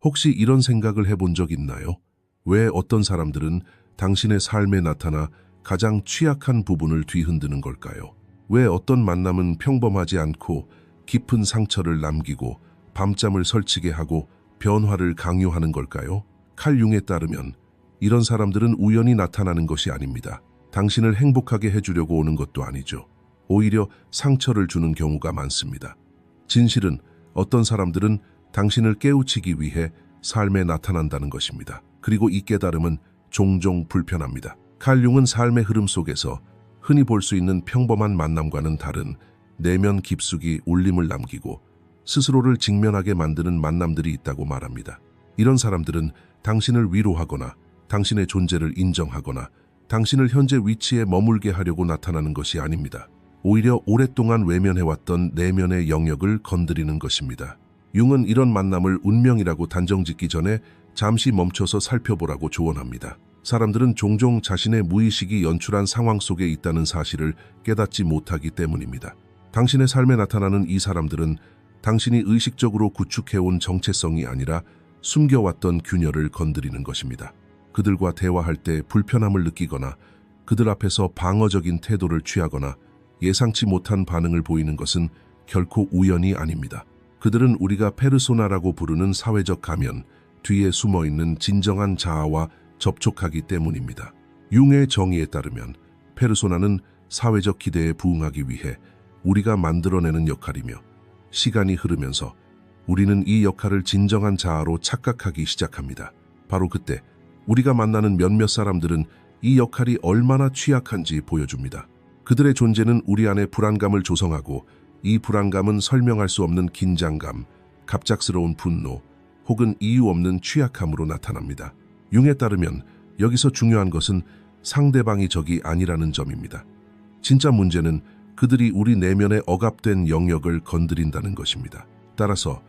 혹시 이런 생각을 해본 적 있나요? 왜 어떤 사람들은 당신의 삶에 나타나 가장 취약한 부분을 뒤흔드는 걸까요? 왜 어떤 만남은 평범하지 않고 깊은 상처를 남기고 밤잠을 설치게 하고 변화를 강요하는 걸까요? 칼 융에 따르면 이런 사람들은 우연히 나타나는 것이 아닙니다. 당신을 행복하게 해주려고 오는 것도 아니죠. 오히려 상처를 주는 경우가 많습니다. 진실은 어떤 사람들은 당신을 깨우치기 위해 삶에 나타난다는 것입니다. 그리고 이 깨달음은 종종 불편합니다. 칼 융은 삶의 흐름 속에서 흔히 볼 수 있는 평범한 만남과는 다른 내면 깊숙이 울림을 남기고 스스로를 직면하게 만드는 만남들이 있다고 말합니다. 이런 사람들은 당신을 위로하거나 당신의 존재를 인정하거나 당신을 현재 위치에 머물게 하려고 나타나는 것이 아닙니다. 오히려 오랫동안 외면해왔던 내면의 영역을 건드리는 것입니다. 융은 이런 만남을 운명이라고 단정짓기 전에 잠시 멈춰서 살펴보라고 조언합니다. 사람들은 종종 자신의 무의식이 연출한 상황 속에 있다는 사실을 깨닫지 못하기 때문입니다. 당신의 삶에 나타나는 이 사람들은 당신이 의식적으로 구축해온 정체성이 아니라 숨겨왔던 균열을 건드리는 것입니다. 그들과 대화할 때 불편함을 느끼거나 그들 앞에서 방어적인 태도를 취하거나 예상치 못한 반응을 보이는 것은 결코 우연이 아닙니다. 그들은 우리가 페르소나라고 부르는 사회적 가면 뒤에 숨어있는 진정한 자아와 접촉하기 때문입니다. 융의 정의에 따르면 페르소나는 사회적 기대에 부응하기 위해 우리가 만들어내는 역할이며 시간이 흐르면서 우리는 이 역할을 진정한 자아로 착각하기 시작합니다. 바로 그때 우리가 만나는 몇몇 사람들은 이 역할이 얼마나 취약한지 보여줍니다. 그들의 존재는 우리 안에 불안감을 조성하고 이 불안감은 설명할 수 없는 긴장감, 갑작스러운 분노 혹은 이유 없는 취약함으로 나타납니다. 융에 따르면 여기서 중요한 것은 상대방이 적이 아니라는 점입니다. 진짜 문제는 그들이 우리 내면의 억압된 영역을 건드린다는 것입니다. 따라서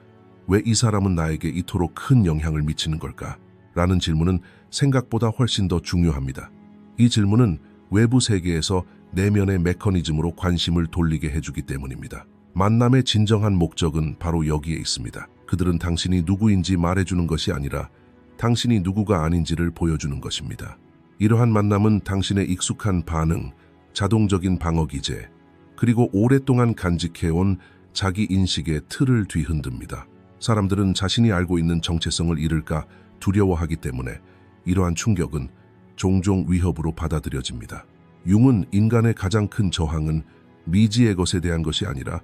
왜 이 사람은 나에게 이토록 큰 영향을 미치는 걸까? 라는 질문은 생각보다 훨씬 더 중요합니다. 이 질문은 외부 세계에서 내면의 메커니즘으로 관심을 돌리게 해주기 때문입니다. 만남의 진정한 목적은 바로 여기에 있습니다. 그들은 당신이 누구인지 말해주는 것이 아니라 당신이 누구가 아닌지를 보여주는 것입니다. 이러한 만남은 당신의 익숙한 반응, 자동적인 방어 기제, 그리고 오랫동안 간직해온 자기 인식의 틀을 뒤흔듭니다. 사람들은 자신이 알고 있는 정체성을 잃을까 두려워하기 때문에 이러한 충격은 종종 위협으로 받아들여집니다. 융은 인간의 가장 큰 저항은 미지의 것에 대한 것이 아니라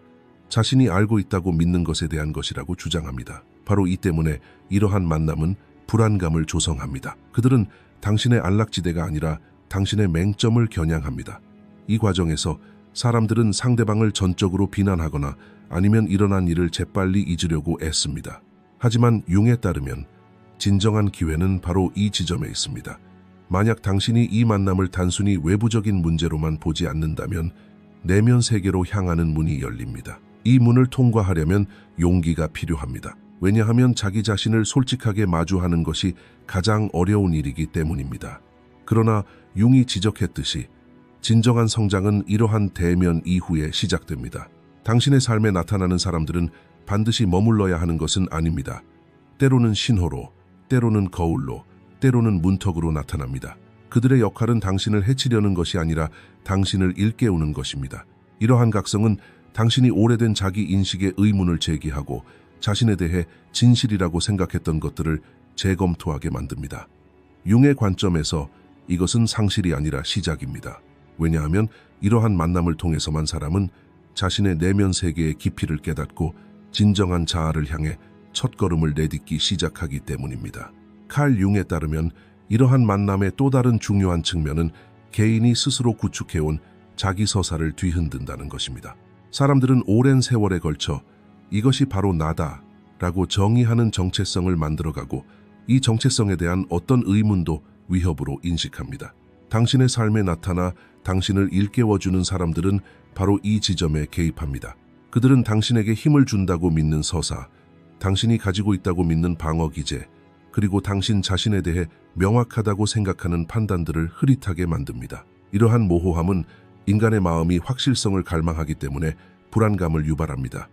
자신이 알고 있다고 믿는 것에 대한 것이라고 주장합니다. 바로 이 때문에 이러한 만남은 불안감을 조성합니다. 그들은 당신의 안락지대가 아니라 당신의 맹점을 겨냥합니다. 이 과정에서 사람들은 상대방을 전적으로 비난하거나 아니면 일어난 일을 재빨리 잊으려고 애씁니다. 하지만 융에 따르면 진정한 기회는 바로 이 지점에 있습니다. 만약 당신이 이 만남을 단순히 외부적인 문제로만 보지 않는다면 내면 세계로 향하는 문이 열립니다. 이 문을 통과하려면 용기가 필요합니다. 왜냐하면 자기 자신을 솔직하게 마주하는 것이 가장 어려운 일이기 때문입니다. 그러나 융이 지적했듯이 진정한 성장은 이러한 대면 이후에 시작됩니다. 당신의 삶에 나타나는 사람들은 반드시 머물러야 하는 것은 아닙니다. 때로는 신호로, 때로는 거울로, 때로는 문턱으로 나타납니다. 그들의 역할은 당신을 해치려는 것이 아니라 당신을 일깨우는 것입니다. 이러한 각성은 당신이 오래된 자기 인식의 의문을 제기하고 자신에 대해 진실이라고 생각했던 것들을 재검토하게 만듭니다. 융의 관점에서 이것은 상실이 아니라 시작입니다. 왜냐하면 이러한 만남을 통해서만 사람은 자신의 내면 세계의 깊이를 깨닫고 진정한 자아를 향해 첫걸음을 내딛기 시작하기 때문입니다. 칼 융에 따르면 이러한 만남의 또 다른 중요한 측면은 개인이 스스로 구축해온 자기 서사를 뒤흔든다는 것입니다. 사람들은 오랜 세월에 걸쳐 이것이 바로 나다 라고 정의하는 정체성을 만들어가고 이 정체성에 대한 어떤 의문도 위협으로 인식합니다. 당신의 삶에 나타나 당신을 일깨워주는 사람들은 바로 이 지점에 개입합니다. 그들은 당신에게 힘을 준다고 믿는 서사, 당신이 가지고 있다고 믿는 방어 기제, 그리고 당신 자신에 대해 명확하다고 생각하는 판단들을 흐릿하게 만듭니다. 이러한 모호함은 인간의 마음이 확실성을 갈망하기 때문에 불안감을 유발합니다.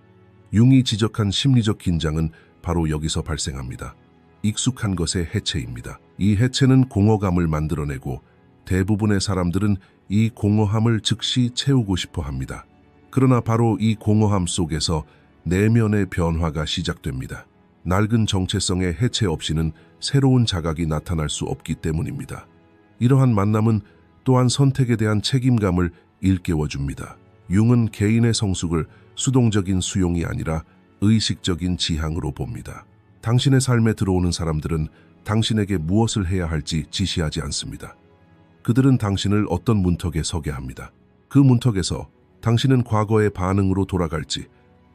융이 지적한 심리적 긴장은 바로 여기서 발생합니다. 익숙한 것의 해체입니다. 이 해체는 공허감을 만들어내고 대부분의 사람들은 이 공허함을 즉시 채우고 싶어 합니다. 그러나 바로 이 공허함 속에서 내면의 변화가 시작됩니다. 낡은 정체성의 해체 없이는 새로운 자각이 나타날 수 없기 때문입니다. 이러한 만남은 또한 선택에 대한 책임감을 일깨워줍니다. 융은 개인의 성숙을 수동적인 수용이 아니라 의식적인 지향으로 봅니다. 당신의 삶에 들어오는 사람들은 당신에게 무엇을 해야 할지 지시하지 않습니다. 그들은 당신을 어떤 문턱에 서게 합니다. 그 문턱에서 당신은 과거의 반응으로 돌아갈지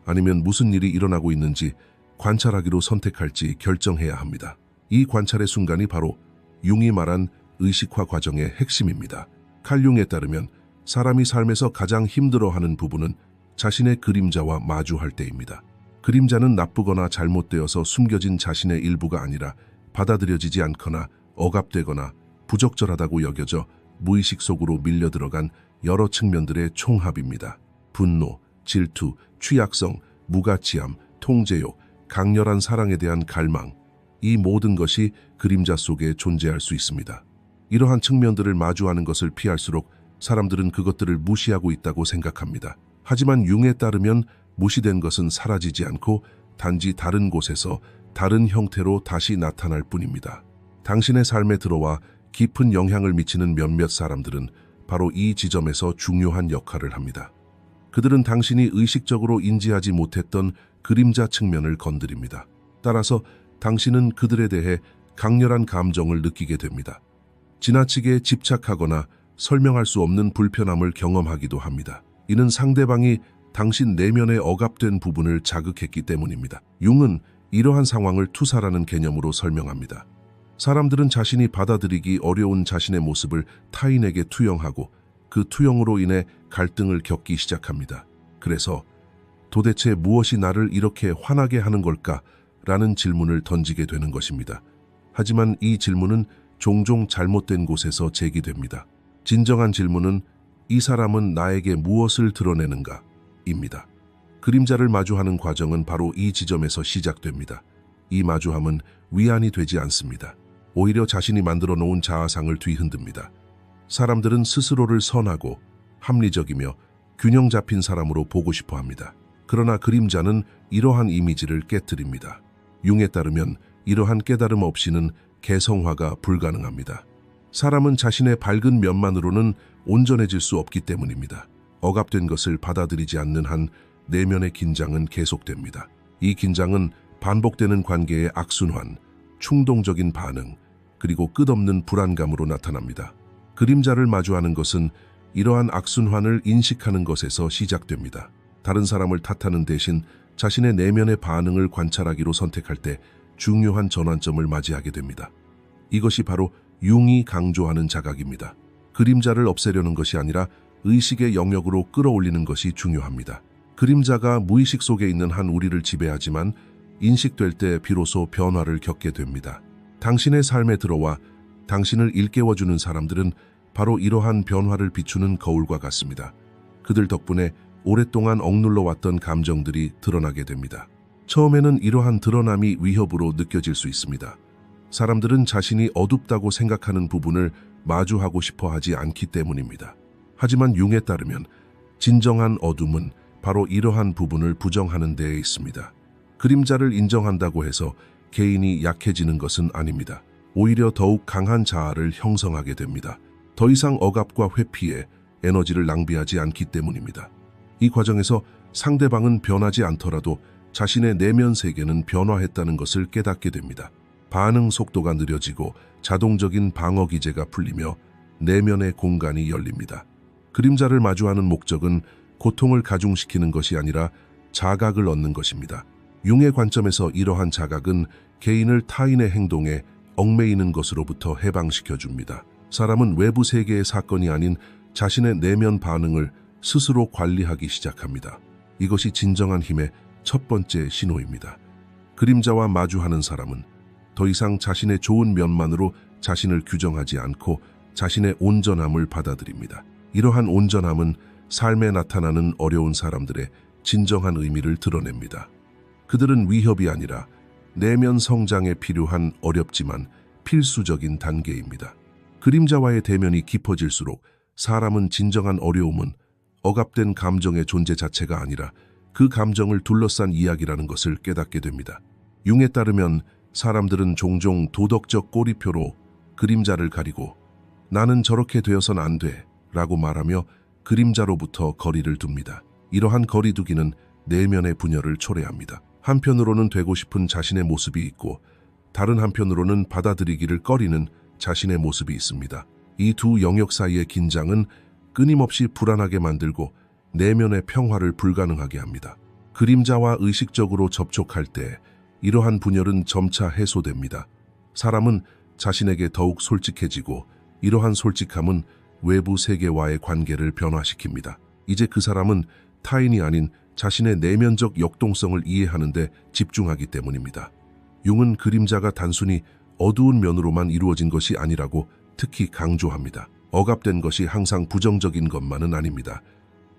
아니면 무슨 일이 일어나고 있는지 관찰하기로 선택할지 결정해야 합니다. 이 관찰의 순간이 바로 융이 말한 의식화 과정의 핵심입니다. 칼 융에 따르면 사람이 삶에서 가장 힘들어하는 부분은 자신의 그림자와 마주할 때입니다. 그림자는 나쁘거나 잘못되어서 숨겨진 자신의 일부가 아니라 받아들여지지 않거나 억압되거나 부적절하다고 여겨져 무의식 속으로 밀려 들어간 여러 측면들의 총합입니다. 분노, 질투, 취약성, 무가치함, 통제욕, 강렬한 사랑에 대한 갈망, 이 모든 것이 그림자 속에 존재할 수 있습니다. 이러한 측면들을 마주하는 것을 피할수록 사람들은 그것들을 무시하고 있다고 생각합니다. 하지만 융에 따르면 무시된 것은 사라지지 않고 단지 다른 곳에서 다른 형태로 다시 나타날 뿐입니다. 당신의 삶에 들어와 깊은 영향을 미치는 몇몇 사람들은 바로 이 지점에서 중요한 역할을 합니다. 그들은 당신이 의식적으로 인지하지 못했던 그림자 측면을 건드립니다. 따라서 당신은 그들에 대해 강렬한 감정을 느끼게 됩니다. 지나치게 집착하거나 설명할 수 없는 불편함을 경험하기도 합니다. 이는 상대방이 당신 내면의 억압된 부분을 자극했기 때문입니다. 융은 이러한 상황을 투사라는 개념으로 설명합니다. 사람들은 자신이 받아들이기 어려운 자신의 모습을 타인에게 투영하고 그 투영으로 인해 갈등을 겪기 시작합니다. 그래서 도대체 무엇이 나를 이렇게 화나게 하는 걸까? 라는 질문을 던지게 되는 것입니다. 하지만 이 질문은 종종 잘못된 곳에서 제기됩니다. 진정한 질문은 이 사람은 나에게 무엇을 드러내는가? 입니다. 그림자를 마주하는 과정은 바로 이 지점에서 시작됩니다. 이 마주함은 위안이 되지 않습니다. 오히려 자신이 만들어 놓은 자아상을 뒤흔듭니다. 사람들은 스스로를 선하고 합리적이며 균형 잡힌 사람으로 보고 싶어 합니다. 그러나 그림자는 이러한 이미지를 깨뜨립니다. 융에 따르면 이러한 깨달음 없이는 개성화가 불가능합니다. 사람은 자신의 밝은 면만으로는 온전해질 수 없기 때문입니다. 억압된 것을 받아들이지 않는 한 내면의 긴장은 계속됩니다. 이 긴장은 반복되는 관계의 악순환, 충동적인 반응, 그리고 끝없는 불안감으로 나타납니다. 그림자를 마주하는 것은 이러한 악순환을 인식하는 것에서 시작됩니다. 다른 사람을 탓하는 대신 자신의 내면의 반응을 관찰하기로 선택할 때 중요한 전환점을 맞이하게 됩니다. 이것이 바로 융이 강조하는 자각입니다. 그림자를 없애려는 것이 아니라 의식의 영역으로 끌어올리는 것이 중요합니다. 그림자가 무의식 속에 있는 한 우리를 지배하지만 인식될 때 비로소 변화를 겪게 됩니다. 당신의 삶에 들어와 당신을 일깨워주는 사람들은 바로 이러한 변화를 비추는 거울과 같습니다. 그들 덕분에 오랫동안 억눌러왔던 감정들이 드러나게 됩니다. 처음에는 이러한 드러남이 위협으로 느껴질 수 있습니다. 사람들은 자신이 어둡다고 생각하는 부분을 마주하고 싶어 하지 않기 때문입니다. 하지만 융에 따르면 진정한 어둠은 바로 이러한 부분을 부정하는 데에 있습니다. 그림자를 인정한다고 해서 개인이 약해지는 것은 아닙니다. 오히려 더욱 강한 자아를 형성하게 됩니다. 더 이상 억압과 회피에 에너지를 낭비하지 않기 때문입니다. 이 과정에서 상대방은 변하지 않더라도 자신의 내면 세계는 변화했다는 것을 깨닫게 됩니다. 반응 속도가 느려지고 자동적인 방어 기제가 풀리며 내면의 공간이 열립니다. 그림자를 마주하는 목적은 고통을 가중시키는 것이 아니라 자각을 얻는 것입니다. 융의 관점에서 이러한 자각은 개인을 타인의 행동에 얽매이는 것으로부터 해방시켜줍니다. 사람은 외부 세계의 사건이 아닌 자신의 내면 반응을 스스로 관리하기 시작합니다. 이것이 진정한 힘의 첫 번째 신호입니다. 그림자와 마주하는 사람은 더 이상 자신의 좋은 면만으로 자신을 규정하지 않고 자신의 온전함을 받아들입니다. 이러한 온전함은 삶에 나타나는 어려운 사람들의 진정한 의미를 드러냅니다. 그들은 위협이 아니라 내면 성장에 필요한 어렵지만 필수적인 단계입니다. 그림자와의 대면이 깊어질수록 사람은 진정한 어려움은 억압된 감정의 존재 자체가 아니라 그 감정을 둘러싼 이야기라는 것을 깨닫게 됩니다. 융에 따르면 사람들은 종종 도덕적 꼬리표로 그림자를 가리고 나는 저렇게 되어선 안 돼 라고 말하며 그림자로부터 거리를 둡니다. 이러한 거리두기는 내면의 분열을 초래합니다. 한편으로는 되고 싶은 자신의 모습이 있고 다른 한편으로는 받아들이기를 꺼리는 자신의 모습이 있습니다. 이 두 영역 사이의 긴장은 끊임없이 불안하게 만들고 내면의 평화를 불가능하게 합니다. 그림자와 의식적으로 접촉할 때 이러한 분열은 점차 해소됩니다. 사람은 자신에게 더욱 솔직해지고 이러한 솔직함은 외부 세계와의 관계를 변화시킵니다. 이제 그 사람은 타인이 아닌 자신의 내면적 역동성을 이해하는 데 집중하기 때문입니다. 융은 그림자가 단순히 어두운 면으로만 이루어진 것이 아니라고 특히 강조합니다. 억압된 것이 항상 부정적인 것만은 아닙니다.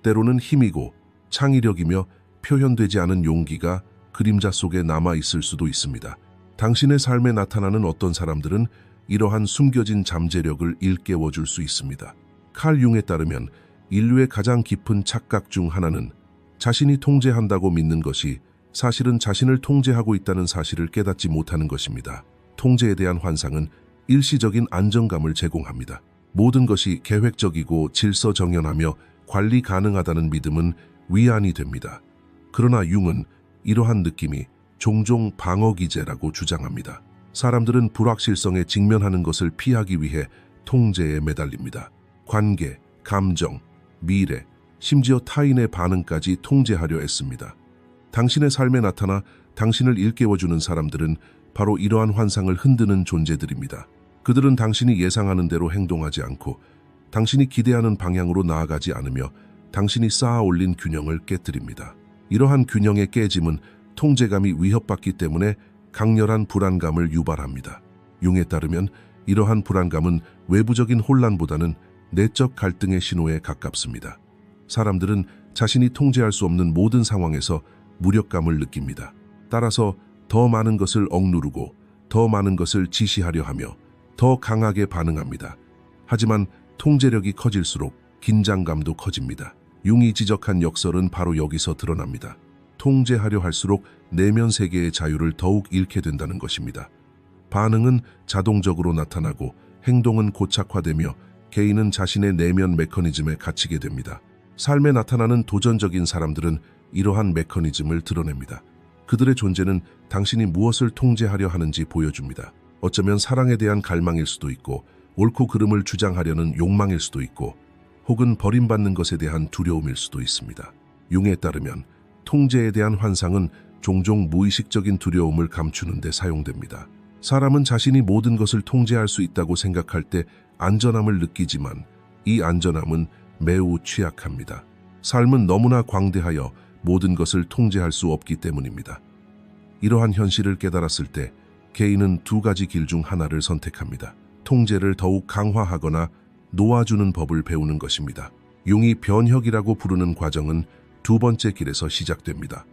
때로는 힘이고 창의력이며 표현되지 않은 용기가 그림자 속에 남아있을 수도 있습니다. 당신의 삶에 나타나는 어떤 사람들은 이러한 숨겨진 잠재력을 일깨워줄 수 있습니다. 칼 융에 따르면 인류의 가장 깊은 착각 중 하나는 자신이 통제한다고 믿는 것이 사실은 자신을 통제하고 있다는 사실을 깨닫지 못하는 것입니다. 통제에 대한 환상은 일시적인 안정감을 제공합니다. 모든 것이 계획적이고 질서정연하며 관리 가능하다는 믿음은 위안이 됩니다. 그러나 융은 이러한 느낌이 종종 방어기제라고 주장합니다. 사람들은 불확실성에 직면하는 것을 피하기 위해 통제에 매달립니다. 관계, 감정, 미래, 심지어 타인의 반응까지 통제하려 했습니다. 당신의 삶에 나타나 당신을 일깨워주는 사람들은 바로 이러한 환상을 흔드는 존재들입니다. 그들은 당신이 예상하는 대로 행동하지 않고 당신이 기대하는 방향으로 나아가지 않으며 당신이 쌓아 올린 균형을 깨뜨립니다. 이러한 균형의 깨짐은 통제감이 위협받기 때문에 강렬한 불안감을 유발합니다. 융에 따르면 이러한 불안감은 외부적인 혼란보다는 내적 갈등의 신호에 가깝습니다. 사람들은 자신이 통제할 수 없는 모든 상황에서 무력감을 느낍니다. 따라서 더 많은 것을 억누르고 더 많은 것을 지시하려 하며 더 강하게 반응합니다. 하지만 통제력이 커질수록 긴장감도 커집니다. 융이 지적한 역설은 바로 여기서 드러납니다. 통제하려 할수록 내면 세계의 자유를 더욱 잃게 된다는 것입니다. 반응은 자동적으로 나타나고 행동은 고착화되며 개인은 자신의 내면 메커니즘에 갇히게 됩니다. 삶에 나타나는 도전적인 사람들은 이러한 메커니즘을 드러냅니다. 그들의 존재는 당신이 무엇을 통제하려 하는지 보여줍니다. 어쩌면 사랑에 대한 갈망일 수도 있고 옳고 그름을 주장하려는 욕망일 수도 있고 혹은 버림받는 것에 대한 두려움일 수도 있습니다. 융에 따르면 통제에 대한 환상은 종종 무의식적인 두려움을 감추는 데 사용됩니다. 사람은 자신이 모든 것을 통제할 수 있다고 생각할 때 안전함을 느끼지만 이 안전함은 매우 취약합니다. 삶은 너무나 광대하여 모든 것을 통제할 수 없기 때문입니다. 이러한 현실을 깨달았을 때 개인은 두 가지 길 중 하나를 선택합니다. 통제를 더욱 강화하거나 놓아주는 법을 배우는 것입니다. 융이 변혁이라고 부르는 과정은 두 번째 길에서 시작됩니다.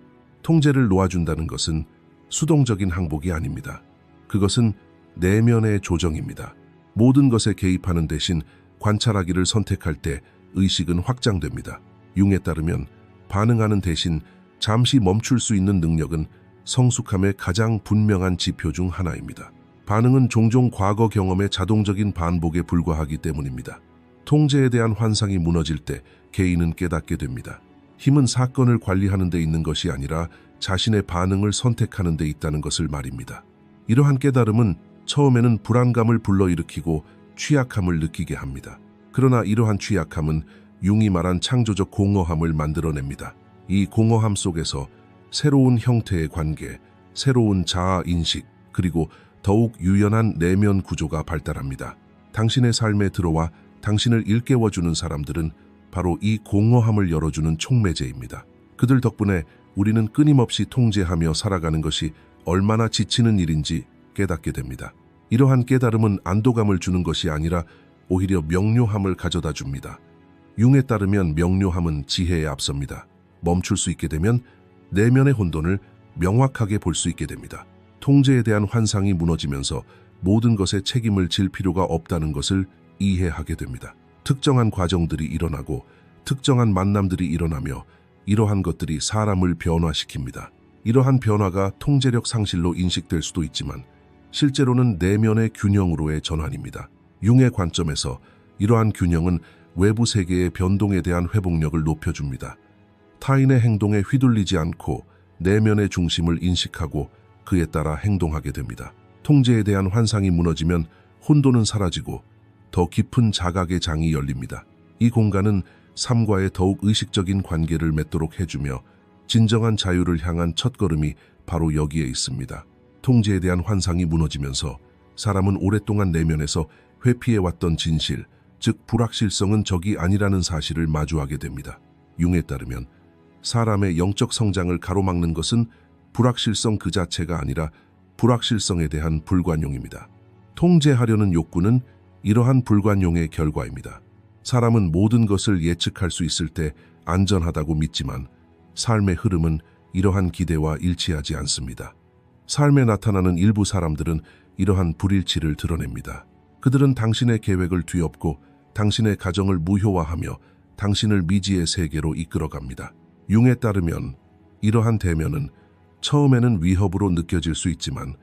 통제를 놓아준다는 것은 수동적인 항복이 아닙니다. 그것은 내면의 조정입니다. 모든 것에 개입하는 대신 관찰하기를 선택할 때 의식은 확장됩니다. 융에 따르면 반응하는 대신 잠시 멈출 수 있는 능력은 성숙함의 가장 분명한 지표 중 하나입니다. 반응은 종종 과거 경험의 자동적인 반복에 불과하기 때문입니다. 통제에 대한 환상이 무너질 때 개인은 깨닫게 됩니다. 힘은 사건을 관리하는 데 있는 것이 아니라 자신의 반응을 선택하는 데 있다는 것을 말입니다. 이러한 깨달음은 처음에는 불안감을 불러일으키고 취약함을 느끼게 합니다. 그러나 이러한 취약함은 융이 말한 창조적 공허함을 만들어냅니다. 이 공허함 속에서 새로운 형태의 관계, 새로운 자아인식, 그리고 더욱 유연한 내면 구조가 발달합니다. 당신의 삶에 들어와 당신을 일깨워주는 사람들은 바로 이 공허함을 열어주는 촉매제입니다. 그들 덕분에 우리는 끊임없이 통제하며 살아가는 것이 얼마나 지치는 일인지 깨닫게 됩니다. 이러한 깨달음은 안도감을 주는 것이 아니라 오히려 명료함을 가져다 줍니다. 융에 따르면 명료함은 지혜에 앞섭니다. 멈출 수 있게 되면 내면의 혼돈을 명확하게 볼 수 있게 됩니다. 통제에 대한 환상이 무너지면서 모든 것에 책임을 질 필요가 없다는 것을 이해하게 됩니다. 특정한 과정들이 일어나고 특정한 만남들이 일어나며 이러한 것들이 사람을 변화시킵니다. 이러한 변화가 통제력 상실로 인식될 수도 있지만 실제로는 내면의 균형으로의 전환입니다. 융의 관점에서 이러한 균형은 외부 세계의 변동에 대한 회복력을 높여줍니다. 타인의 행동에 휘둘리지 않고 내면의 중심을 인식하고 그에 따라 행동하게 됩니다. 통제에 대한 환상이 무너지면 혼돈은 사라지고 더 깊은 자각의 장이 열립니다. 이 공간은 삶과의 더욱 의식적인 관계를 맺도록 해주며 진정한 자유를 향한 첫걸음이 바로 여기에 있습니다. 통제에 대한 환상이 무너지면서 사람은 오랫동안 내면에서 회피해왔던 진실, 즉 불확실성은 적이 아니라는 사실을 마주하게 됩니다. 융에 따르면 사람의 영적 성장을 가로막는 것은 불확실성 그 자체가 아니라 불확실성에 대한 불관용입니다. 통제하려는 욕구는 이러한 불관용의 결과입니다. 사람은 모든 것을 예측할 수 있을 때 안전하다고 믿지만 삶의 흐름은 이러한 기대와 일치하지 않습니다. 삶에 나타나는 일부 사람들은 이러한 불일치를 드러냅니다. 그들은 당신의 계획을 뒤엎고 당신의 가정을 무효화하며 당신을 미지의 세계로 이끌어갑니다. 융에 따르면 이러한 대면은 처음에는 위협으로 느껴질 수 있지만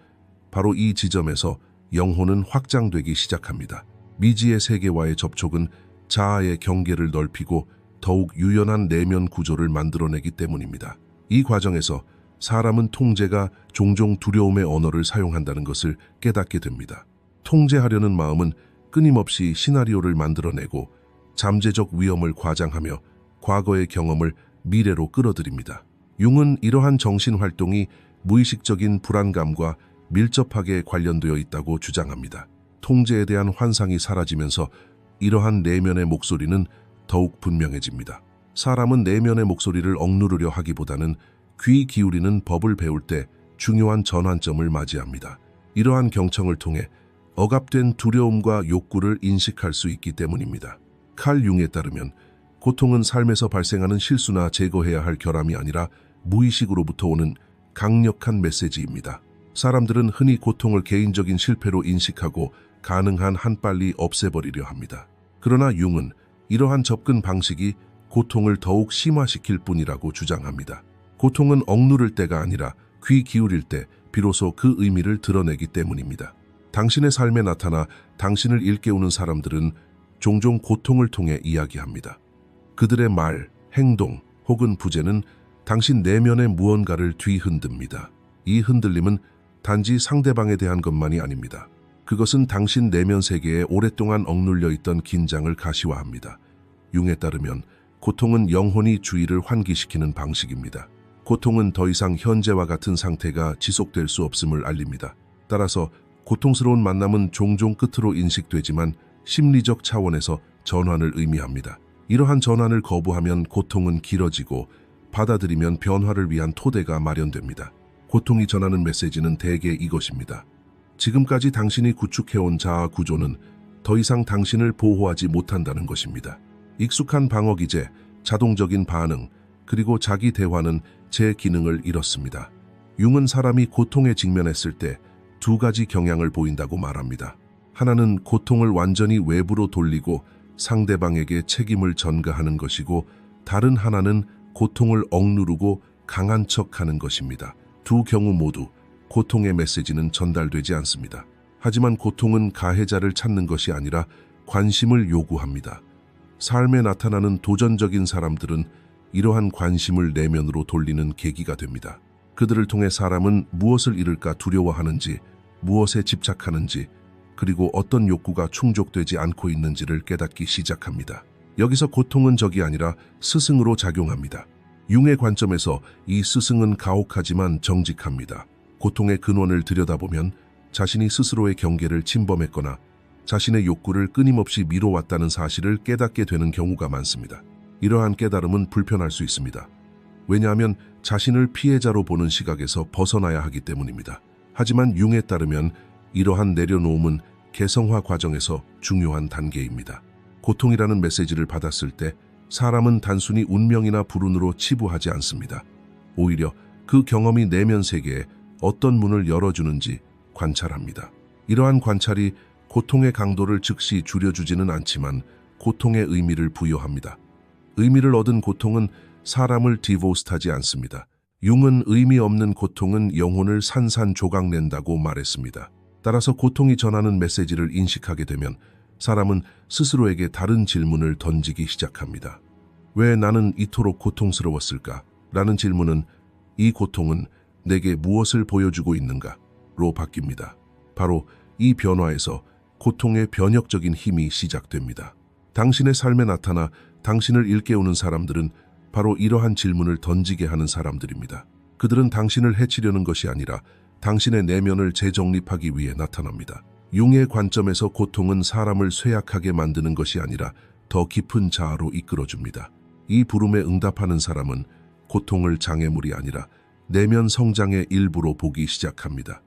바로 이 지점에서 영혼은 확장되기 시작합니다. 미지의 세계와의 접촉은 자아의 경계를 넓히고 더욱 유연한 내면 구조를 만들어내기 때문입니다. 이 과정에서 사람은 통제가 종종 두려움의 언어를 사용한다는 것을 깨닫게 됩니다. 통제하려는 마음은 끊임없이 시나리오를 만들어내고 잠재적 위험을 과장하며 과거의 경험을 미래로 끌어들입니다. 융은 이러한 정신활동이 무의식적인 불안감과 밀접하게 관련되어 있다고 주장합니다. 통제에 대한 환상이 사라지면서 이러한 내면의 목소리는 더욱 분명해집니다. 사람은 내면의 목소리를 억누르려 하기보다는 귀 기울이는 법을 배울 때 중요한 전환점을 맞이합니다. 이러한 경청을 통해 억압된 두려움과 욕구를 인식할 수 있기 때문입니다. 칼 융에 따르면 고통은 삶에서 발생하는 실수나 제거해야 할 결함이 아니라 무의식으로부터 오는 강력한 메시지입니다. 사람들은 흔히 고통을 개인적인 실패로 인식하고 가능한 한 빨리 없애버리려 합니다. 그러나 융은 이러한 접근 방식이 고통을 더욱 심화시킬 뿐이라고 주장합니다. 고통은 억누를 때가 아니라 귀 기울일 때 비로소 그 의미를 드러내기 때문입니다. 당신의 삶에 나타나 당신을 일깨우는 사람들은 종종 고통을 통해 이야기합니다. 그들의 말, 행동 혹은 부재는 당신 내면의 무언가를 뒤흔듭니다. 이 흔들림은 단지 상대방에 대한 것만이 아닙니다. 그것은 당신 내면 세계에 오랫동안 억눌려 있던 긴장을 가시화합니다. 융에 따르면 고통은 영혼이 주의를 환기시키는 방식입니다. 고통은 더 이상 현재와 같은 상태가 지속될 수 없음을 알립니다. 따라서 고통스러운 만남은 종종 끝으로 인식되지만 심리적 차원에서 전환을 의미합니다. 이러한 전환을 거부하면 고통은 길어지고 받아들이면 변화를 위한 토대가 마련됩니다. 고통이 전하는 메시지는 대개 이것입니다. 지금까지 당신이 구축해온 자아 구조는 더 이상 당신을 보호하지 못한다는 것입니다. 익숙한 방어 기제, 자동적인 반응, 그리고 자기 대화는 제 기능을 잃었습니다. 융은 사람이 고통에 직면했을 때 두 가지 경향을 보인다고 말합니다. 하나는 고통을 완전히 외부로 돌리고 상대방에게 책임을 전가하는 것이고 다른 하나는 고통을 억누르고 강한 척하는 것입니다. 두 경우 모두 고통의 메시지는 전달되지 않습니다. 하지만 고통은 가해자를 찾는 것이 아니라 관심을 요구합니다. 삶에 나타나는 도전적인 사람들은 이러한 관심을 내면으로 돌리는 계기가 됩니다. 그들을 통해 사람은 무엇을 잃을까 두려워하는지, 무엇에 집착하는지, 그리고 어떤 욕구가 충족되지 않고 있는지를 깨닫기 시작합니다. 여기서 고통은 적이 아니라 스승으로 작용합니다. 융의 관점에서 이 스승은 가혹하지만 정직합니다. 고통의 근원을 들여다보면 자신이 스스로의 경계를 침범했거나 자신의 욕구를 끊임없이 미뤄왔다는 사실을 깨닫게 되는 경우가 많습니다. 이러한 깨달음은 불편할 수 있습니다. 왜냐하면 자신을 피해자로 보는 시각에서 벗어나야 하기 때문입니다. 하지만 융에 따르면 이러한 내려놓음은 개성화 과정에서 중요한 단계입니다. 고통이라는 메시지를 받았을 때 사람은 단순히 운명이나 불운으로 치부하지 않습니다. 오히려 그 경험이 내면 세계에 어떤 문을 열어주는지 관찰합니다. 이러한 관찰이 고통의 강도를 즉시 줄여주지는 않지만 고통의 의미를 부여합니다. 의미를 얻은 고통은 사람을 디보스트하지 않습니다. 융은 의미 없는 고통은 영혼을 산산조각낸다고 말했습니다. 따라서 고통이 전하는 메시지를 인식하게 되면 사람은 스스로에게 다른 질문을 던지기 시작합니다. 왜 나는 이토록 고통스러웠을까? 라는 질문은 이 고통은 내게 무엇을 보여주고 있는가?로 바뀝니다. 바로 이 변화에서 고통의 변혁적인 힘이 시작됩니다. 당신의 삶에 나타나 당신을 일깨우는 사람들은 바로 이러한 질문을 던지게 하는 사람들입니다. 그들은 당신을 해치려는 것이 아니라 당신의 내면을 재정립하기 위해 나타납니다. 융의 관점에서 고통은 사람을 쇠약하게 만드는 것이 아니라 더 깊은 자아로 이끌어줍니다. 이 부름에 응답하는 사람은 고통을 장애물이 아니라 내면 성장의 일부로 보기 시작합니다.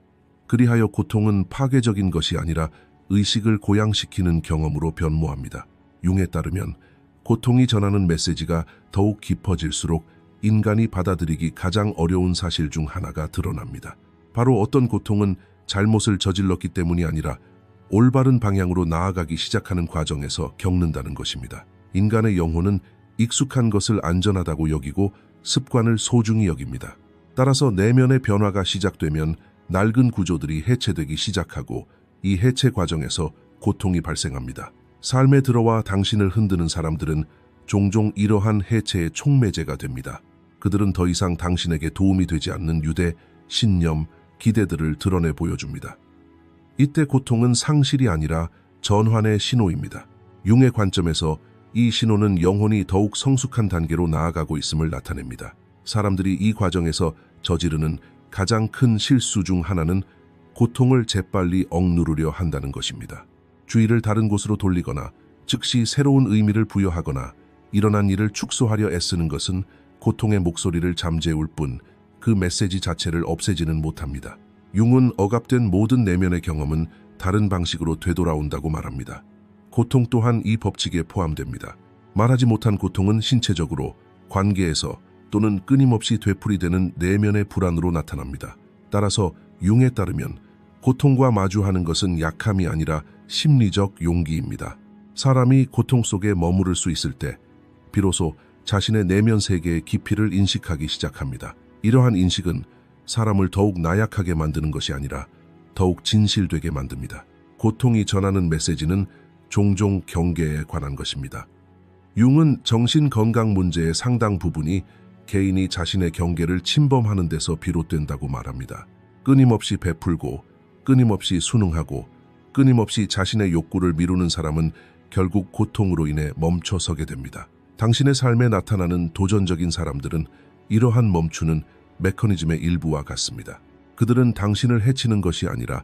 그리하여 고통은 파괴적인 것이 아니라 의식을 고양시키는 경험으로 변모합니다. 융에 따르면 고통이 전하는 메시지가 더욱 깊어질수록 인간이 받아들이기 가장 어려운 사실 중 하나가 드러납니다. 바로 어떤 고통은 잘못을 저질렀기 때문이 아니라 올바른 방향으로 나아가기 시작하는 과정에서 겪는다는 것입니다. 인간의 영혼은 익숙한 것을 안전하다고 여기고 습관을 소중히 여깁니다. 따라서 내면의 변화가 시작되면 낡은 구조들이 해체되기 시작하고 이 해체 과정에서 고통이 발생합니다. 삶에 들어와 당신을 흔드는 사람들은 종종 이러한 해체의 촉매제가 됩니다. 그들은 더 이상 당신에게 도움이 되지 않는 유대, 신념, 기대들을 드러내 보여줍니다. 이때 고통은 상실이 아니라 전환의 신호입니다. 융의 관점에서 이 신호는 영혼이 더욱 성숙한 단계로 나아가고 있음을 나타냅니다. 사람들이 이 과정에서 저지르는 가장 큰 실수 중 하나는 고통을 재빨리 억누르려 한다는 것입니다. 주의를 다른 곳으로 돌리거나 즉시 새로운 의미를 부여하거나 일어난 일을 축소하려 애쓰는 것은 고통의 목소리를 잠재울 뿐 그 메시지 자체를 없애지는 못합니다. 융은 억압된 모든 내면의 경험은 다른 방식으로 되돌아온다고 말합니다. 고통 또한 이 법칙에 포함됩니다. 말하지 못한 고통은 신체적으로, 관계에서 또는 끊임없이 되풀이되는 내면의 불안으로 나타납니다. 따라서 융에 따르면 고통과 마주하는 것은 약함이 아니라 심리적 용기입니다. 사람이 고통 속에 머무를 수 있을 때 비로소 자신의 내면 세계의 깊이를 인식하기 시작합니다. 이러한 인식은 사람을 더욱 나약하게 만드는 것이 아니라 더욱 진실되게 만듭니다. 고통이 전하는 메시지는 종종 경계에 관한 것입니다. 융은 정신건강 문제의 상당 부분이 개인이 자신의 경계를 침범하는 데서 비롯된다고 말합니다. 끊임없이 베풀고 끊임없이 순응하고 끊임없이 자신의 욕구를 미루는 사람은 결국 고통으로 인해 멈춰서게 됩니다. 당신의 삶에 나타나는 도전적인 사람들은 이러한 멈추는 메커니즘의 일부와 같습니다. 그들은 당신을 해치는 것이 아니라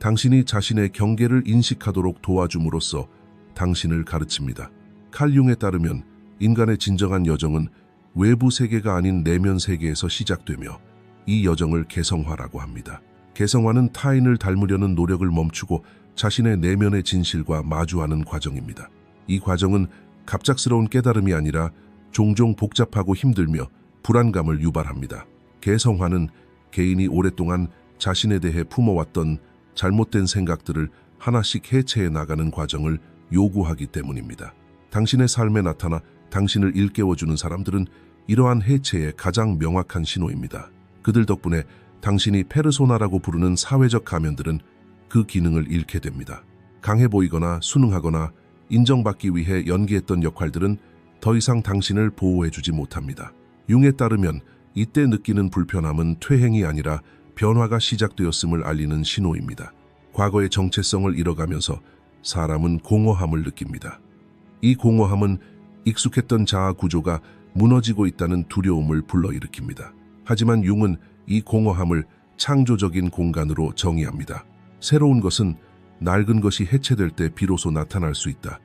당신이 자신의 경계를 인식하도록 도와줌으로써 당신을 가르칩니다. 칼 융에 따르면 인간의 진정한 여정은 외부 세계가 아닌 내면 세계에서 시작되며 이 여정을 개성화라고 합니다. 개성화는 타인을 닮으려는 노력을 멈추고 자신의 내면의 진실과 마주하는 과정입니다. 이 과정은 갑작스러운 깨달음이 아니라 종종 복잡하고 힘들며 불안감을 유발합니다. 개성화는 개인이 오랫동안 자신에 대해 품어왔던 잘못된 생각들을 하나씩 해체해 나가는 과정을 요구하기 때문입니다. 당신의 삶에 나타나 당신을 일깨워주는 사람들은 이러한 해체의 가장 명확한 신호입니다. 그들 덕분에 당신이 페르소나라고 부르는 사회적 가면들은 그 기능을 잃게 됩니다. 강해 보이거나 순응하거나 인정받기 위해 연기했던 역할들은 더 이상 당신을 보호해주지 못합니다. 융에 따르면 이때 느끼는 불편함은 퇴행이 아니라 변화가 시작되었음을 알리는 신호입니다. 과거의 정체성을 잃어가면서 사람은 공허함을 느낍니다. 이 공허함은 익숙했던 자아 구조가 무너지고 있다는 두려움을 불러일으킵니다. 하지만 융은 이 공허함을 창조적인 공간으로 정의합니다. 새로운 것은 낡은 것이 해체될 때 비로소 나타날 수 있다.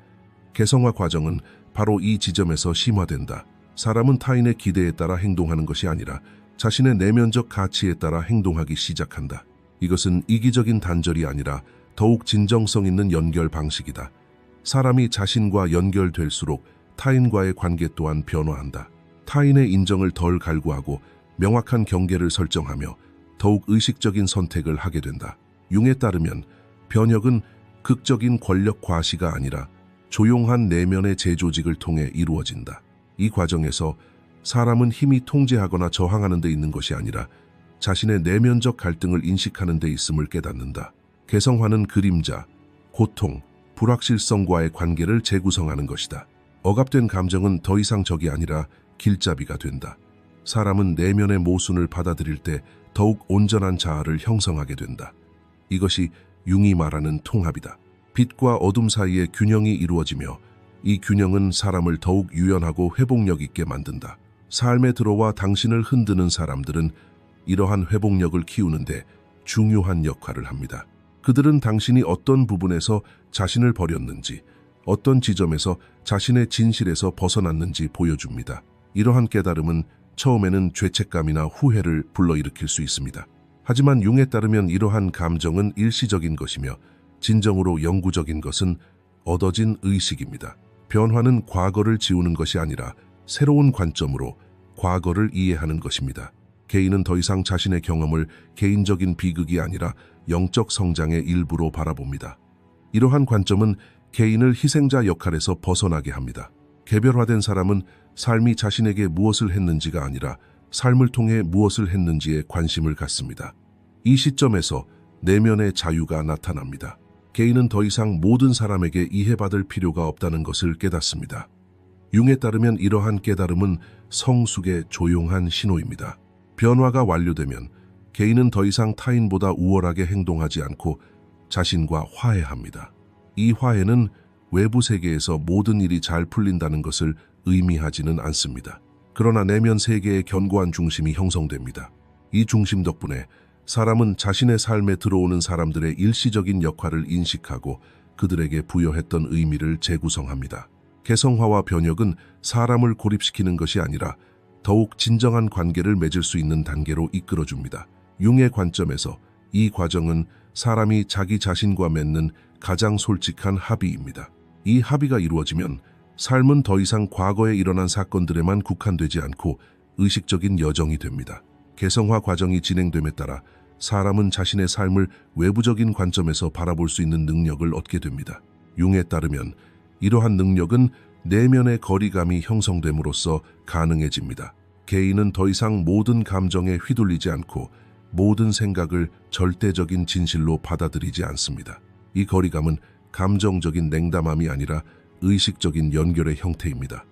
개성화 과정은 바로 이 지점에서 심화된다. 사람은 타인의 기대에 따라 행동하는 것이 아니라 자신의 내면적 가치에 따라 행동하기 시작한다. 이것은 이기적인 단절이 아니라 더욱 진정성 있는 연결 방식이다. 사람이 자신과 연결될수록 타인과의 관계 또한 변화한다. 타인의 인정을 덜 갈구하고 명확한 경계를 설정하며 더욱 의식적인 선택을 하게 된다. 융에 따르면 변혁은 극적인 권력 과시가 아니라 조용한 내면의 재조직을 통해 이루어진다. 이 과정에서 사람은 힘이 통제하거나 저항하는 데 있는 것이 아니라 자신의 내면적 갈등을 인식하는 데 있음을 깨닫는다. 개성화는 그림자, 고통, 불확실성과의 관계를 재구성하는 것이다. 억압된 감정은 더 이상 적이 아니라 길잡이가 된다. 사람은 내면의 모순을 받아들일 때 더욱 온전한 자아를 형성하게 된다. 이것이 융이 말하는 통합이다. 빛과 어둠 사이의 균형이 이루어지며 이 균형은 사람을 더욱 유연하고 회복력 있게 만든다. 삶에 들어와 당신을 흔드는 사람들은 이러한 회복력을 키우는데 중요한 역할을 합니다. 그들은 당신이 어떤 부분에서 자신을 버렸는지, 어떤 지점에서 자신의 진실에서 벗어났는지 보여줍니다. 이러한 깨달음은 처음에는 죄책감이나 후회를 불러일으킬 수 있습니다. 하지만 융에 따르면 이러한 감정은 일시적인 것이며 진정으로 영구적인 것은 얻어진 의식입니다. 변화는 과거를 지우는 것이 아니라 새로운 관점으로 과거를 이해하는 것입니다. 개인은 더 이상 자신의 경험을 개인적인 비극이 아니라 영적 성장의 일부로 바라봅니다. 이러한 관점은 개인을 희생자 역할에서 벗어나게 합니다. 개별화된 사람은 삶이 자신에게 무엇을 했는지가 아니라 삶을 통해 무엇을 했는지에 관심을 갖습니다. 이 시점에서 내면의 자유가 나타납니다. 개인은 더 이상 모든 사람에게 이해받을 필요가 없다는 것을 깨닫습니다. 융에 따르면 이러한 깨달음은 성숙의 조용한 신호입니다. 변화가 완료되면 개인은 더 이상 타인보다 우월하게 행동하지 않고 자신과 화해합니다. 이 화해는 외부 세계에서 모든 일이 잘 풀린다는 것을 의미하지는 않습니다. 그러나 내면 세계의 견고한 중심이 형성됩니다. 이 중심 덕분에 사람은 자신의 삶에 들어오는 사람들의 일시적인 역할을 인식하고 그들에게 부여했던 의미를 재구성합니다. 개성화와 변혁은 사람을 고립시키는 것이 아니라 더욱 진정한 관계를 맺을 수 있는 단계로 이끌어줍니다. 융의 관점에서 이 과정은 사람이 자기 자신과 맺는 가장 솔직한 합의입니다. 이 합의가 이루어지면 삶은 더 이상 과거에 일어난 사건들에만 국한되지 않고 의식적인 여정이 됩니다. 개성화 과정이 진행됨에 따라 사람은 자신의 삶을 외부적인 관점에서 바라볼 수 있는 능력을 얻게 됩니다. 융에 따르면 이러한 능력은 내면의 거리감이 형성됨으로써 가능해집니다. 개인은 더 이상 모든 감정에 휘둘리지 않고 모든 생각을 절대적인 진실로 받아들이지 않습니다. 이 거리감은 감정적인 냉담함이 아니라 의식적인 연결의 형태입니다.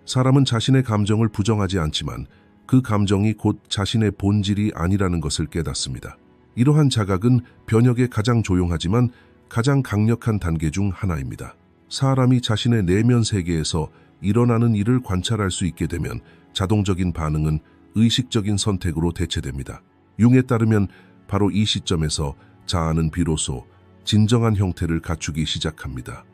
사람은 자신의 감정을 부정하지 않지만 그 감정이 곧 자신의 본질이 아니라는 것을 깨닫습니다. 이러한 자각은 변혁의 가장 조용하지만 가장 강력한 단계 중 하나입니다. 사람이 자신의 내면 세계에서 일어나는 일을 관찰할 수 있게 되면 자동적인 반응은 의식적인 선택으로 대체됩니다. 융에 따르면 바로 이 시점에서 자아는 비로소 진정한 형태를 갖추기 시작합니다.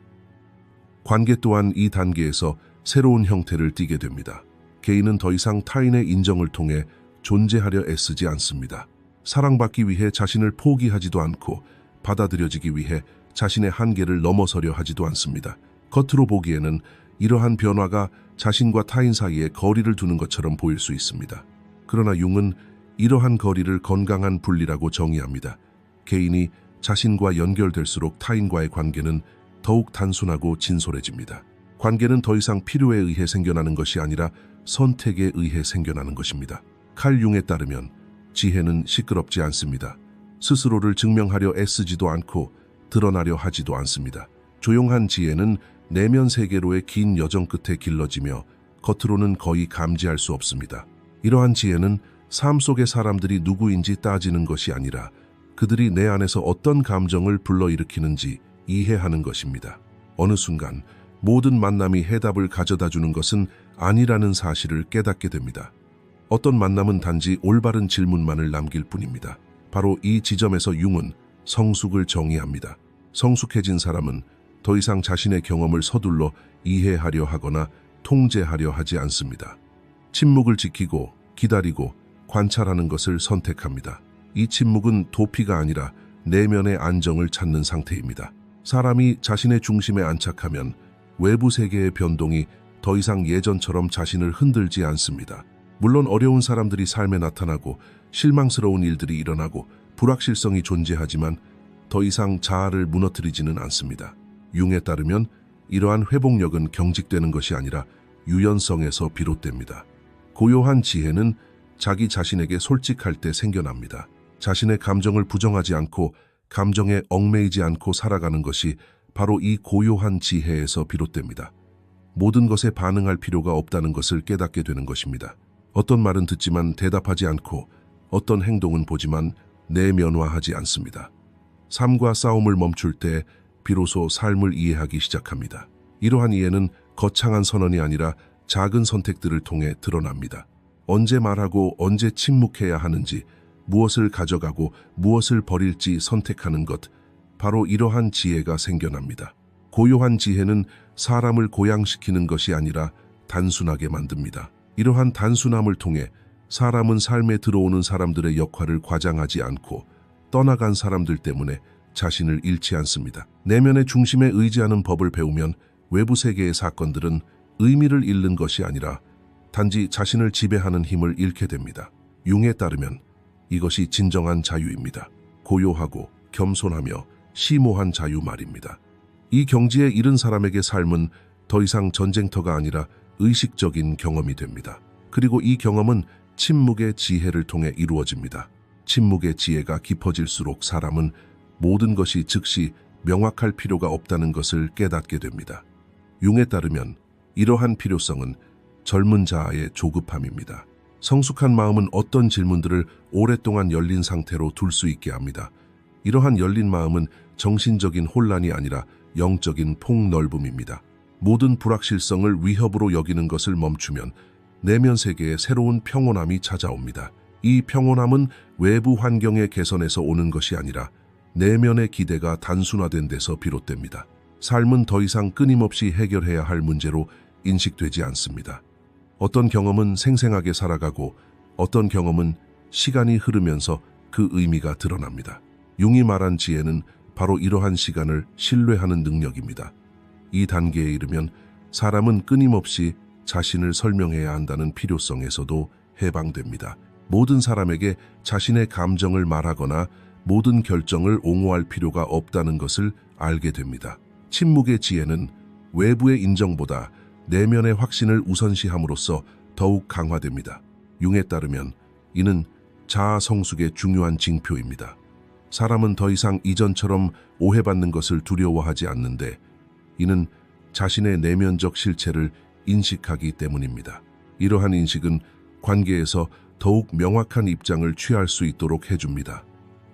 관계 또한 이 단계에서 새로운 형태를 띠게 됩니다. 개인은 더 이상 타인의 인정을 통해 존재하려 애쓰지 않습니다. 사랑받기 위해 자신을 포기하지도 않고 받아들여지기 위해 자신의 한계를 넘어서려 하지도 않습니다. 겉으로 보기에는 이러한 변화가 자신과 타인 사이에 거리를 두는 것처럼 보일 수 있습니다. 그러나 융은 이러한 거리를 건강한 분리라고 정의합니다. 개인이 자신과 연결될수록 타인과의 관계는 더욱 단순하고 진솔해집니다. 관계는 더 이상 필요에 의해 생겨나는 것이 아니라 선택에 의해 생겨나는 것입니다. 칼 융에 따르면 지혜는 시끄럽지 않습니다. 스스로를 증명하려 애쓰지도 않고 드러나려 하지도 않습니다. 조용한 지혜는 내면 세계로의 긴 여정 끝에 길러지며 겉으로는 거의 감지할 수 없습니다. 이러한 지혜는 삶 속의 사람들이 누구인지 따지는 것이 아니라 그들이 내 안에서 어떤 감정을 불러일으키는지 이해하는 것입니다. 어느 순간 모든 만남이 해답을 가져다 주는 것은 아니라는 사실을 깨닫게 됩니다. 어떤 만남은 단지 올바른 질문만을 남길 뿐입니다. 바로 이 지점에서 융은 성숙을 정의합니다. 성숙해진 사람은 더 이상 자신의 경험을 서둘러 이해하려 하거나 통제하려 하지 않습니다. 침묵을 지키고 기다리고 관찰하는 것을 선택합니다. 이 침묵은 도피가 아니라 내면의 안정을 찾는 상태입니다. 사람이 자신의 중심에 안착하면 외부 세계의 변동이 더 이상 예전처럼 자신을 흔들지 않습니다. 물론 어려운 사람들이 삶에 나타나고 실망스러운 일들이 일어나고 불확실성이 존재하지만 더 이상 자아를 무너뜨리지는 않습니다. 융에 따르면 이러한 회복력은 경직되는 것이 아니라 유연성에서 비롯됩니다. 고요한 지혜는 자기 자신에게 솔직할 때 생겨납니다. 자신의 감정을 부정하지 않고 감정에 얽매이지 않고 살아가는 것이 바로 이 고요한 지혜에서 비롯됩니다. 모든 것에 반응할 필요가 없다는 것을 깨닫게 되는 것입니다. 어떤 말은 듣지만 대답하지 않고 어떤 행동은 보지만 내면화하지 않습니다. 삶과 싸움을 멈출 때 비로소 삶을 이해하기 시작합니다. 이러한 이해는 거창한 선언이 아니라 작은 선택들을 통해 드러납니다. 언제 말하고 언제 침묵해야 하는지, 무엇을 가져가고 무엇을 버릴지 선택하는 것, 바로 이러한 지혜가 생겨납니다. 고요한 지혜는 사람을 고양시키는 것이 아니라 단순하게 만듭니다. 이러한 단순함을 통해 사람은 삶에 들어오는 사람들의 역할을 과장하지 않고 떠나간 사람들 때문에 자신을 잃지 않습니다. 내면의 중심에 의지하는 법을 배우면 외부 세계의 사건들은 의미를 잃는 것이 아니라 단지 자신을 지배하는 힘을 잃게 됩니다. 융에 따르면 이것이 진정한 자유입니다. 고요하고 겸손하며 심오한 자유 말입니다. 이 경지에 이른 사람에게 삶은 더 이상 전쟁터가 아니라 의식적인 경험이 됩니다. 그리고 이 경험은 침묵의 지혜를 통해 이루어집니다. 침묵의 지혜가 깊어질수록 사람은 모든 것이 즉시 명확할 필요가 없다는 것을 깨닫게 됩니다. 융에 따르면 이러한 필요성은 젊은 자아의 조급함입니다. 성숙한 마음은 어떤 질문들을 오랫동안 열린 상태로 둘 수 있게 합니다. 이러한 열린 마음은 정신적인 혼란이 아니라 영적인 폭넓음입니다. 모든 불확실성을 위협으로 여기는 것을 멈추면 내면 세계에 새로운 평온함이 찾아옵니다. 이 평온함은 외부 환경의 개선에서 오는 것이 아니라 내면의 기대가 단순화된 데서 비롯됩니다. 삶은 더 이상 끊임없이 해결해야 할 문제로 인식되지 않습니다. 어떤 경험은 생생하게 살아가고 어떤 경험은 시간이 흐르면서 그 의미가 드러납니다. 융이 말한 지혜는 바로 이러한 시간을 신뢰하는 능력입니다. 이 단계에 이르면 사람은 끊임없이 자신을 설명해야 한다는 필요성에서도 해방됩니다. 모든 사람에게 자신의 감정을 말하거나 모든 결정을 옹호할 필요가 없다는 것을 알게 됩니다. 침묵의 지혜는 외부의 인정보다 내면의 확신을 우선시함으로써 더욱 강화됩니다. 융에 따르면 이는 자아 성숙의 중요한 징표입니다. 사람은 더 이상 이전처럼 오해받는 것을 두려워하지 않는데 이는 자신의 내면적 실체를 인식하기 때문입니다. 이러한 인식은 관계에서 더욱 명확한 입장을 취할 수 있도록 해줍니다.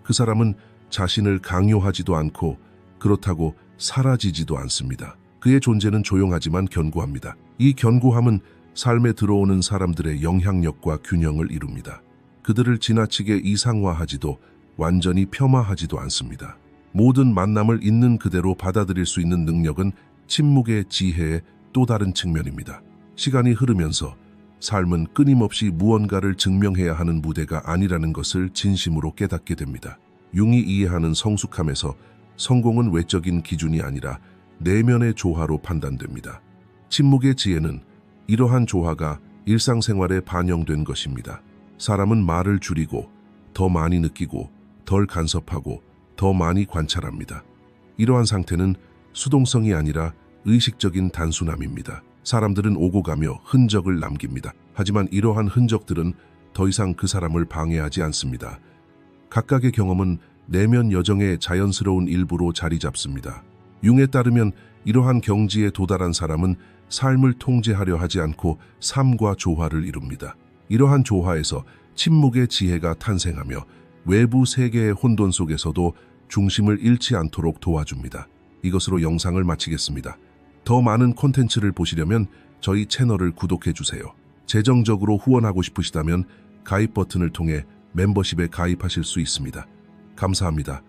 그 사람은 자신을 강요하지도 않고 그렇다고 사라지지도 않습니다. 그의 존재는 조용하지만 견고합니다. 이 견고함은 삶에 들어오는 사람들의 영향력과 균형을 이룹니다. 그들을 지나치게 이상화하지도 완전히 폄하하지도 않습니다. 모든 만남을 있는 그대로 받아들일 수 있는 능력은 침묵의 지혜의 또 다른 측면입니다. 시간이 흐르면서 삶은 끊임없이 무언가를 증명해야 하는 무대가 아니라는 것을 진심으로 깨닫게 됩니다. 융이 이해하는 성숙함에서 성공은 외적인 기준이 아니라 내면의 조화로 판단됩니다. 침묵의 지혜는 이러한 조화가 일상생활에 반영된 것입니다. 사람은 말을 줄이고 더 많이 느끼고 덜 간섭하고 더 많이 관찰합니다. 이러한 상태는 수동성이 아니라 의식적인 단순함입니다. 사람들은 오고 가며 흔적을 남깁니다. 하지만 이러한 흔적들은 더 이상 그 사람을 방해하지 않습니다. 각각의 경험은 내면 여정의 자연스러운 일부로 자리 잡습니다. 융에 따르면 이러한 경지에 도달한 사람은 삶을 통제하려 하지 않고 삶과 조화를 이룹니다. 이러한 조화에서 침묵의 지혜가 탄생하며 외부 세계의 혼돈 속에서도 중심을 잃지 않도록 도와줍니다. 이것으로 영상을 마치겠습니다. 더 많은 콘텐츠를 보시려면 저희 채널을 구독해주세요. 재정적으로 후원하고 싶으시다면 가입 버튼을 통해 멤버십에 가입하실 수 있습니다. 감사합니다.